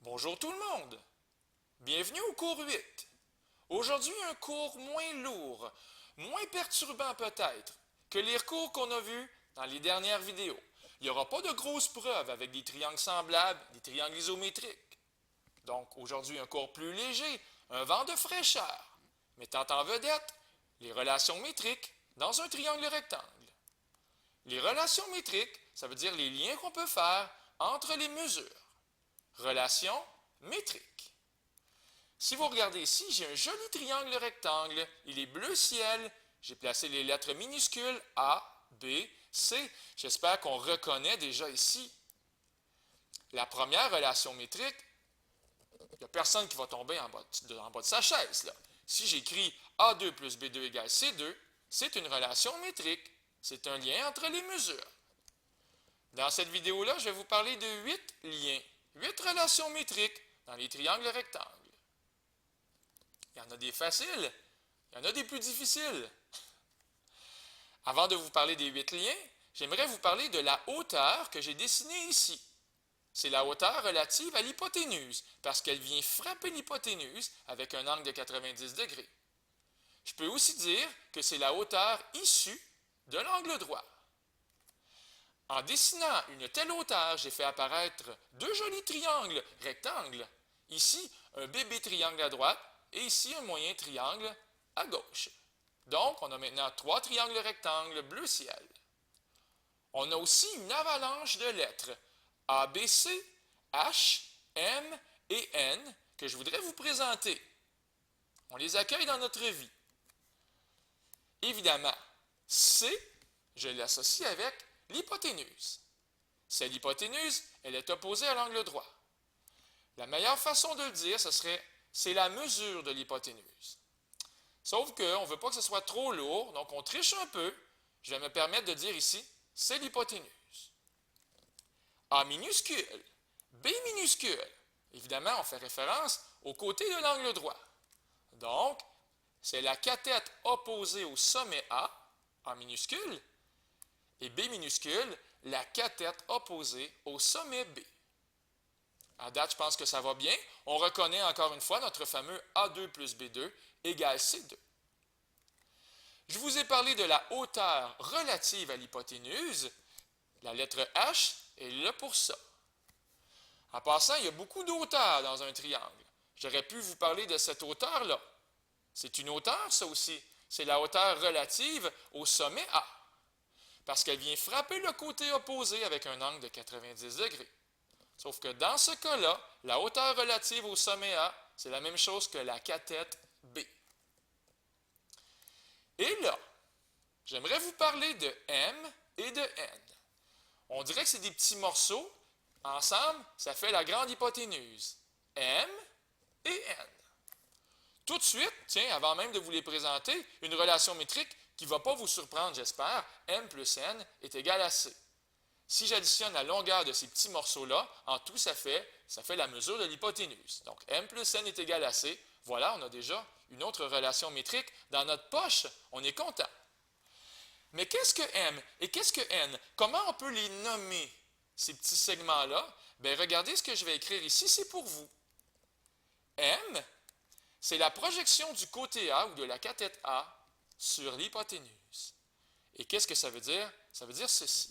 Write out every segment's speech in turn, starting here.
Bonjour tout le monde! Bienvenue au cours 8. Aujourd'hui, un cours moins lourd, moins perturbant peut-être que les cours qu'on a vus dans les dernières vidéos. Il n'y aura pas de grosses preuves avec des triangles semblables, des triangles isométriques. Donc aujourd'hui, un cours plus léger, un vent de fraîcheur, mettant en vedette les relations métriques dans un triangle rectangle. Les relations métriques, ça veut dire les liens qu'on peut faire entre les mesures. Relations métriques. Si vous regardez ici, j'ai un joli triangle rectangle. Il est bleu ciel. J'ai placé les lettres minuscules A, B, C. J'espère qu'on reconnaît déjà ici. La première relation métrique, il n'y a personne qui va tomber en bas de sa chaise, là. Si j'écris A2 plus B2 égale C2, c'est une relation métrique. C'est un lien entre les mesures. Dans cette vidéo-là, je vais vous parler de 8 liens, 8 relations métriques dans les triangles rectangles. Il y en a des faciles, il y en a des plus difficiles. Avant de vous parler des 8 liens, j'aimerais vous parler de la hauteur que j'ai dessinée ici. C'est la hauteur relative à l'hypoténuse, parce qu'elle vient frapper l'hypoténuse avec un angle de 90 degrés. Je peux aussi dire que c'est la hauteur issue de l'angle droit. En dessinant une telle hauteur, j'ai fait apparaître deux jolis triangles rectangles. Ici, un bébé triangle à droite et ici un moyen triangle à gauche. Donc, on a maintenant trois triangles rectangles bleu ciel. On a aussi une avalanche de lettres A, B, C, H, M et N que je voudrais vous présenter. On les accueille dans notre vie. Évidemment, C, je l'associe avec l'hypoténuse. C'est l'hypoténuse, elle est opposée à l'angle droit. La meilleure façon de le dire, ce serait c'est la mesure de l'hypoténuse. Sauf qu'on ne veut pas que ce soit trop lourd, donc on triche un peu. Je vais me permettre de dire ici, c'est l'hypoténuse. A minuscule, B minuscule. Évidemment, on fait référence au côté de l'angle droit. Donc, c'est la cathète opposée au sommet A minuscule, et B minuscule, la cathète opposée au sommet B. À date, je pense que ça va bien. On reconnaît encore une fois notre fameux A2 plus B2 égale C2. Je vous ai parlé de la hauteur relative à l'hypoténuse. La lettre H est là pour ça. En passant, il y a beaucoup d'auteurs dans un triangle. J'aurais pu vous parler de cette hauteur-là. C'est une hauteur, ça aussi. C'est la hauteur relative au sommet A. Parce qu'elle vient frapper le côté opposé avec un angle de 90 degrés. Sauf que dans ce cas-là, la hauteur relative au sommet A, c'est la même chose que la cathète B. Et là, j'aimerais vous parler de M et de N. On dirait que c'est des petits morceaux. Ensemble, ça fait la grande hypoténuse. M et N. Tout de suite, tiens, avant même de vous les présenter, une relation métrique qui ne va pas vous surprendre, j'espère, M plus N est égal à C. Si j'additionne la longueur de ces petits morceaux-là, en tout, ça fait la mesure de l'hypoténuse. Donc, M plus N est égal à C. Voilà, on a déjà une autre relation métrique dans notre poche. On est content. Mais qu'est-ce que M et qu'est-ce que N? Comment on peut les nommer, ces petits segments-là? Bien, regardez ce que je vais écrire ici, c'est pour vous. M, c'est la projection du côté A ou de la cathète A sur l'hypoténuse. Et qu'est-ce que ça veut dire? Ça veut dire ceci.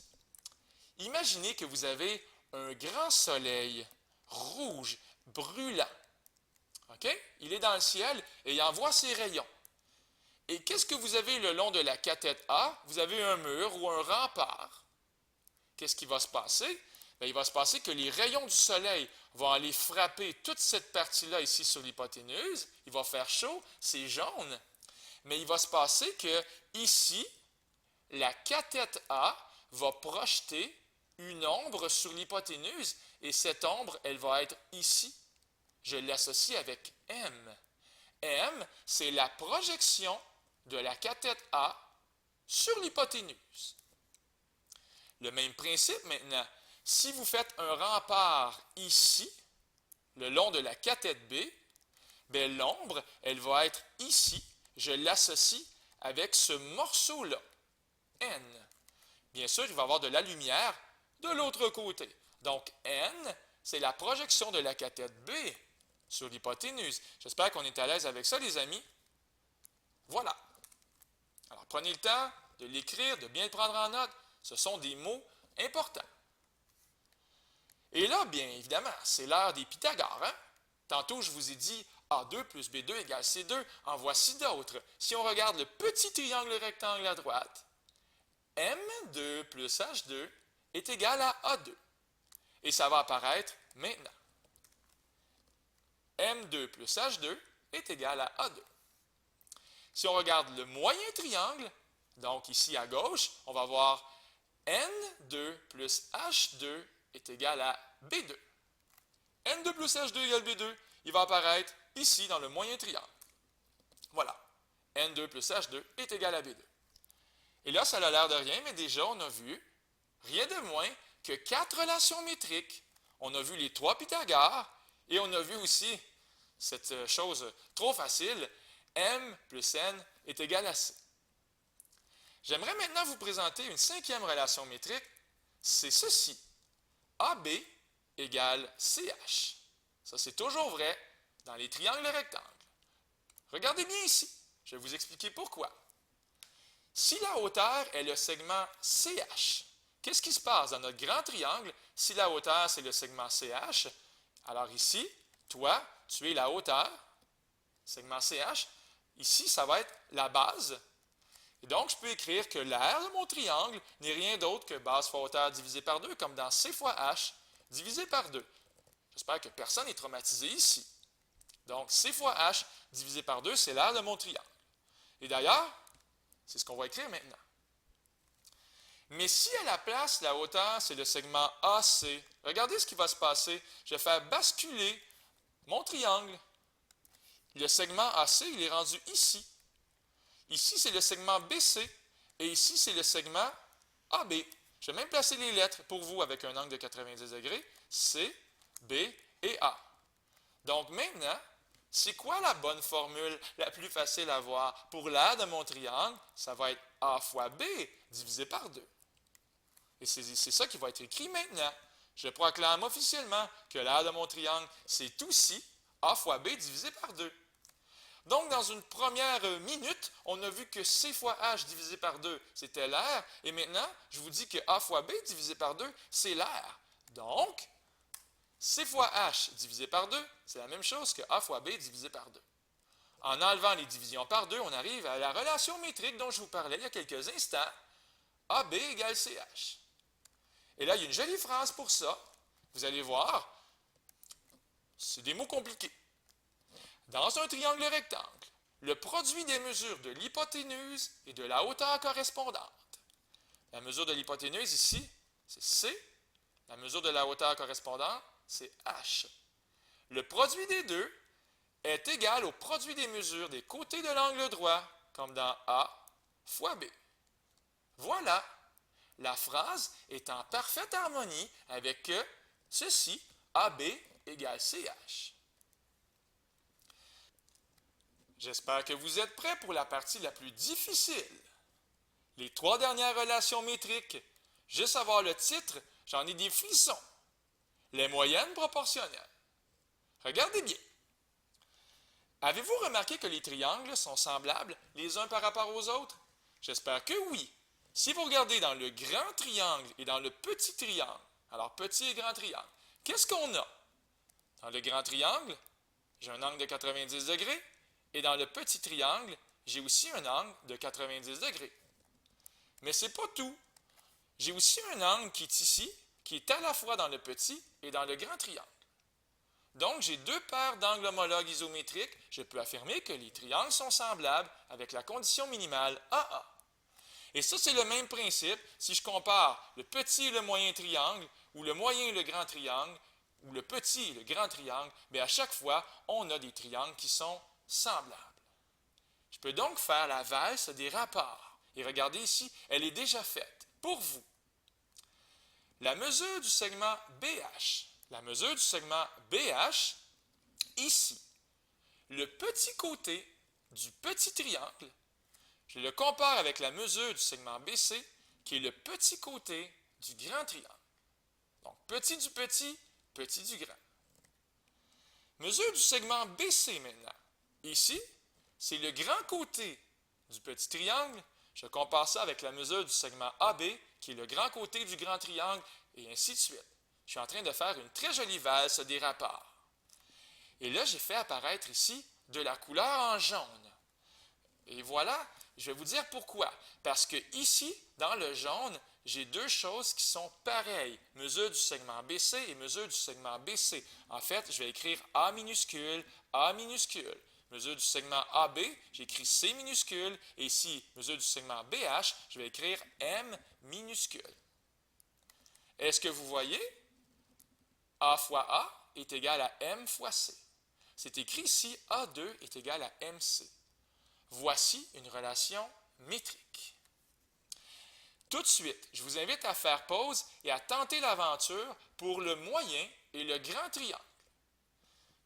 Imaginez que vous avez un grand soleil rouge, brûlant. OK? Il est dans le ciel et il envoie ses rayons. Et qu'est-ce que vous avez le long de la cathète A? Vous avez un mur ou un rempart. Qu'est-ce qui va se passer? Bien, il va se passer que les rayons du soleil vont aller frapper toute cette partie-là ici sur l'hypoténuse. Il va faire chaud, c'est jaune. Mais il va se passer que ici, la cathète A va projeter une ombre sur l'hypoténuse et cette ombre, elle va être ici. Je l'associe avec M. M, c'est la projection de la cathète A sur l'hypoténuse. Le même principe maintenant. Si vous faites un rempart ici, le long de la cathète B, bien, l'ombre, elle va être ici. Je l'associe avec ce morceau-là, N. Bien sûr, il va y avoir de la lumière de l'autre côté. Donc, N, c'est la projection de la cathète B sur l'hypoténuse. J'espère qu'on est à l'aise avec ça, les amis. Voilà. Alors, prenez le temps de l'écrire, de bien le prendre en note. Ce sont des mots importants. Et là, bien évidemment, c'est l'heure des Pythagoras. Hein? Tantôt, je vous ai dit A2 plus B2 égale C2. En voici d'autres. Si on regarde le petit triangle rectangle à droite, M2 plus H2 est égal à A2. Et ça va apparaître maintenant. M2 plus H2 est égal à A2. Si on regarde le moyen triangle, donc ici à gauche, on va voir N2 plus H2 est égal à B2. N2 plus H2 égale B2, il va apparaître ici dans le moyen triangle. Voilà. N2 plus H2 est égal à B2. Et là, ça a l'air de rien, mais déjà, on a vu rien de moins que 4 relations métriques. On a vu les 3 Pythagoras et on a vu aussi cette chose trop facile, M plus N est égal à C. J'aimerais maintenant vous présenter une 5e relation métrique, c'est ceci. AB égale CH. Ça, c'est toujours vrai dans les triangles rectangles. Regardez bien ici, je vais vous expliquer pourquoi. Si la hauteur est le segment CH, qu'est-ce qui se passe dans notre grand triangle si la hauteur c'est le segment CH? Alors ici, toi, tu es la hauteur, segment CH. Ici, ça va être la base. Et donc, je peux écrire que l'aire de mon triangle n'est rien d'autre que base fois hauteur divisé par 2, comme dans C fois H divisé par 2. J'espère que personne n'est traumatisé ici. Donc, C fois H divisé par 2, c'est l'aire de mon triangle. Et d'ailleurs, c'est ce qu'on va écrire maintenant. Mais si à la place, la hauteur, c'est le segment AC, regardez ce qui va se passer. Je vais faire basculer mon triangle. Le segment AC, il est rendu ici. Ici, c'est le segment BC. Et ici, c'est le segment AB. Je vais même placer les lettres pour vous avec un angle de 90 degrés. C, B et A. Donc maintenant, c'est quoi la bonne formule la plus facile à voir? Pour l'aire de mon triangle, ça va être A fois B divisé par 2. Et c'est ça qui va être écrit maintenant. Je proclame officiellement que l'aire de mon triangle, c'est aussi A fois B divisé par 2. Donc, dans une première minute, on a vu que C fois H divisé par 2, c'était l'aire. Et maintenant, je vous dis que A fois B divisé par 2, c'est l'aire. Donc, C fois H divisé par 2, c'est la même chose que A fois B divisé par 2. En enlevant les divisions par 2, on arrive à la relation métrique dont je vous parlais il y a quelques instants. AB égale CH. Et là, il y a une jolie phrase pour ça. Vous allez voir, c'est des mots compliqués. Dans un triangle rectangle, le produit des mesures de l'hypoténuse et de la hauteur correspondante. La mesure de l'hypoténuse ici, c'est C. La mesure de la hauteur correspondante, c'est H. Le produit des deux est égal au produit des mesures des côtés de l'angle droit, comme dans A fois B. Voilà, la phrase est en parfaite harmonie avec ceci, AB égale CH. J'espère que vous êtes prêts pour la partie la plus difficile. Les 3 dernières relations métriques. Juste avoir le titre, j'en ai des frissons. Les moyennes proportionnelles. Regardez bien. Avez-vous remarqué que les triangles sont semblables les uns par rapport aux autres? J'espère que oui. Si vous regardez dans le grand triangle et dans le petit triangle, alors petit et grand triangle, qu'est-ce qu'on a? Dans le grand triangle, j'ai un angle de 90 degrés. Et dans le petit triangle, j'ai aussi un angle de 90 degrés. Mais ce n'est pas tout. J'ai aussi un angle qui est ici, qui est à la fois dans le petit et dans le grand triangle. Donc, j'ai 2 paires d'angles homologues isométriques. Je peux affirmer que les triangles sont semblables avec la condition minimale AA. Et ça, c'est le même principe si je compare le petit et le moyen triangle, ou le moyen et le grand triangle, ou le petit et le grand triangle. Bien, à chaque fois, on a des triangles qui sont semblables. Je peux donc faire la valse des rapports. Et regardez ici, elle est déjà faite pour vous. La mesure du segment BH. La mesure du segment BH, ici. Le petit côté du petit triangle, je le compare avec la mesure du segment BC, qui est le petit côté du grand triangle. Donc, petit du petit, petit du grand. Mesure du segment BC maintenant. Ici, c'est le grand côté du petit triangle. Je compare ça avec la mesure du segment AB, qui est le grand côté du grand triangle, et ainsi de suite. Je suis en train de faire une très jolie valse des rapports. Et là, j'ai fait apparaître ici de la couleur en jaune. Et voilà, je vais vous dire pourquoi. Parce que ici, dans le jaune, j'ai deux choses qui sont pareilles. Mesure du segment BC et mesure du segment BC. En fait, je vais écrire A minuscule, A minuscule. Mesure du segment AB, j'écris C minuscule. Et ici, mesure du segment BH, je vais écrire M minuscule. Est-ce que vous voyez? A fois A est égal à M fois C. C'est écrit ici, A2 est égal à MC. Voici une relation métrique. Tout de suite, je vous invite à faire pause et à tenter l'aventure pour le moyen et le grand triangle.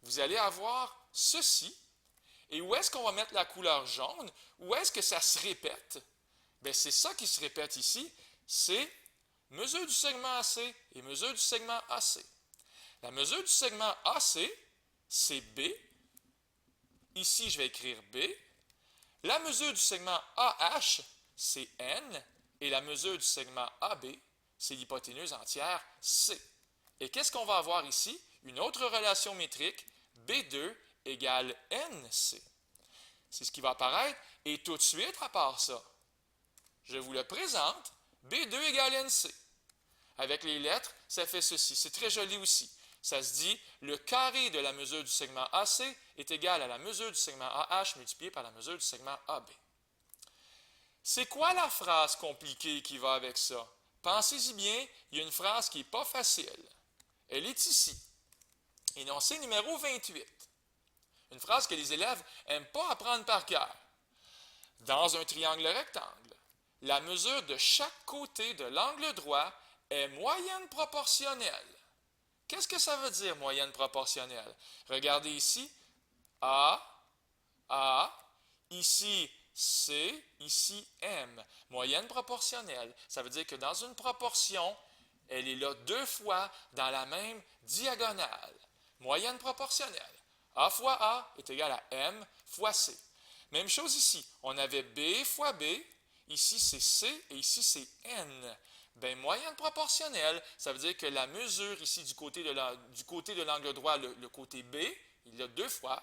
Vous allez avoir ceci. Et où est-ce qu'on va mettre la couleur jaune? Où est-ce que ça se répète? Bien, c'est ça qui se répète ici. C'est mesure du segment AC et mesure du segment AC. La mesure du segment AC, c'est B. Ici, je vais écrire B. La mesure du segment AH, c'est N. Et la mesure du segment AB, c'est l'hypoténuse entière C. Et qu'est-ce qu'on va avoir ici? Une autre relation métrique, B2 égale NC. C'est ce qui va apparaître. Et tout de suite, à part ça, je vous le présente, B2 égale NC. Avec les lettres, ça fait ceci. C'est très joli aussi. Ça se dit, le carré de la mesure du segment AC est égal à la mesure du segment AH multiplié par la mesure du segment AB. C'est quoi la phrase compliquée qui va avec ça? Pensez-y bien, il y a une phrase qui n'est pas facile. Elle est ici. Énoncé numéro 28. Une phrase que les élèves n'aiment pas apprendre par cœur. Dans un triangle rectangle, la mesure de chaque côté de l'angle droit est moyenne proportionnelle. Qu'est-ce que ça veut dire, moyenne proportionnelle? Regardez ici, A, ici C, ici M. Moyenne proportionnelle, ça veut dire que dans une proportion, elle est là deux fois dans la même diagonale. Moyenne proportionnelle. A fois A est égal à M fois C. Même chose ici, on avait B fois B, ici c'est C et ici c'est N. Bien, moyenne proportionnelle, ça veut dire que la mesure ici du côté de l'angle droit, le côté B, il est là deux fois.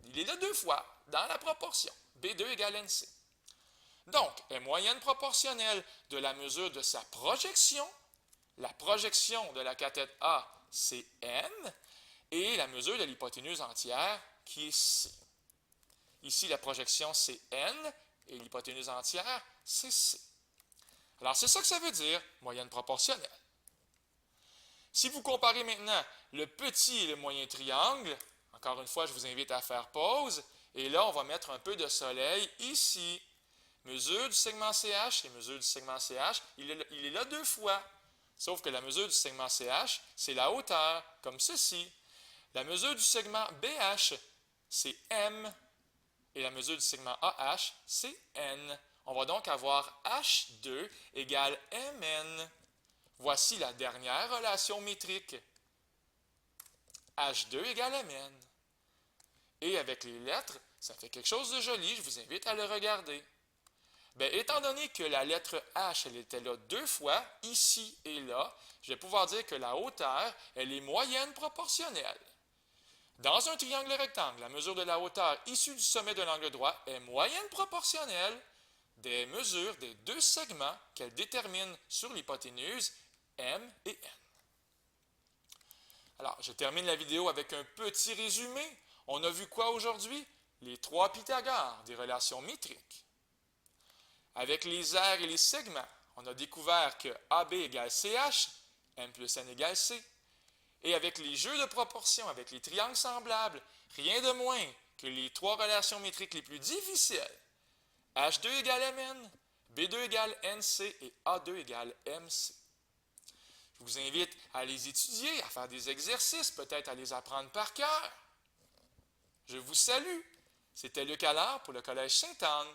Il est là deux fois dans la proportion. B2 égale NC. Donc, est moyenne proportionnelle de la mesure de sa projection. La projection de la cathète A, c'est N. Et la mesure de l'hypoténuse entière, qui est C. Ici, la projection, c'est N. Et l'hypoténuse entière, c'est C. Alors, c'est ça que ça veut dire, moyenne proportionnelle. Si vous comparez maintenant le petit et le moyen triangle, encore une fois, je vous invite à faire pause. Et là, on va mettre un peu de soleil ici. Mesure du segment CH et mesure du segment CH, il est là deux fois. Sauf que la mesure du segment CH, c'est la hauteur, comme ceci. La mesure du segment BH, c'est M. Et la mesure du segment AH, c'est N. On va donc avoir H2 égale MN. Voici la dernière relation métrique. H2 égale MN. Et avec les lettres, ça fait quelque chose de joli, je vous invite à le regarder. Bien, étant donné que la lettre H, elle était là deux fois, ici et là, je vais pouvoir dire que la hauteur, elle est moyenne proportionnelle. Dans un triangle rectangle, la mesure de la hauteur issue du sommet de l'angle droit est moyenne proportionnelle des mesures des deux segments qu'elle détermine sur l'hypoténuse M et N. Alors, je termine la vidéo avec un petit résumé. On a vu quoi aujourd'hui? Les trois Pythagores des relations métriques. Avec les aires et les segments, on a découvert que AB égale CH, M plus N égale C. Et avec les jeux de proportions, avec les triangles semblables, rien de moins que les trois relations métriques les plus difficiles. H2 égale MN, B2 égale NC et A2 égale MC. Je vous invite à les étudier, à faire des exercices, peut-être à les apprendre par cœur. Je vous salue. C'était Luc Allard pour le Collège Sainte-Anne.